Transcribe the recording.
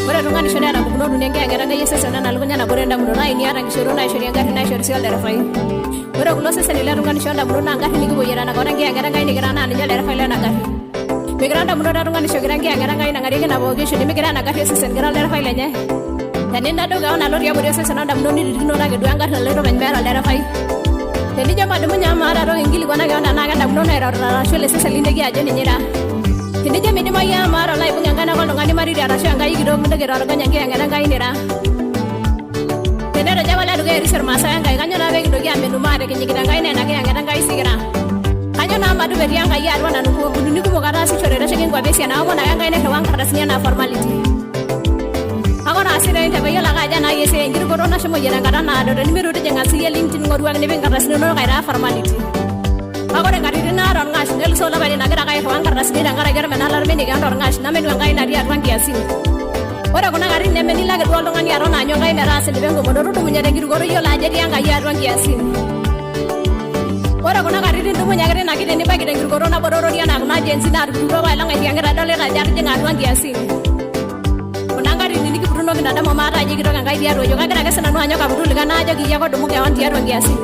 Ore tungani shone ana bukuno dunia ngera ngai sesa na lunya na borenda mudona ini ara ngishoro na shori ngari na shori sel derafai. Ore kulo sesa ni la tungani shone mudona ngari ni kuboyera na kora ngera ngai ni ngera na anja derafai la na ngari. Migranda mudona tungani shori ngera ngai na ngari na boge shoni migranda na ngari sesa ngera derafai la nya. Taninda doga ona lori ya bodi sesa na mudoni dino na gedwa ngari la ro benbera derafai. Teni jama demu nyama ara ro ingili kwana ga ona na ga mudona era ra shole sesa linde gi aje ni nyira. Tini jam ini maya maro lai punya ngana kalau ngani mari dia rasa ngai gido mende gero ro ganya ngana ngai nira. Tene ra jawala do geri ser masa ngai ganya na be gido gi ambe no mare kinyi gida ngai na ngana ngai sigira. Kanyo na madu be dia ngai arwa na nuku bununi ku mogara si chore ra shegin gwa besi na wona ngai na hewang karasnya na formality. Agora asira inte be yala gaja na yese ngir ko na shimo yena ngada na do ni miru de jenga si yelintin ngorwa ne be karasnya no ngai ra formality. Agora ngari na ron ngas nel so la bari na gara kai hwang karna sidi ngara gara menalar meni ga ron ngas na menu ngai na dia ron kiasi. Ora kuna ngari ne meni la ga dolo ngani ron anyo ngai mera se de bengo modoru tu munya de giru goro yo la je dia ngai ron kiasi. Ora kuna ngari rindu munya gare na gide ni bagi de giru goro na bororo dia na na jensi na giru ro la ngai dia ngara dole ra jar je ngai ron kiasi. Kuna ngari ni ki bruno ngi na mo mara je giru ngai dia ro yo ga gara ga sana no anyo ka buru ga na je gi ya ko dumu ga on dia ron kiasi.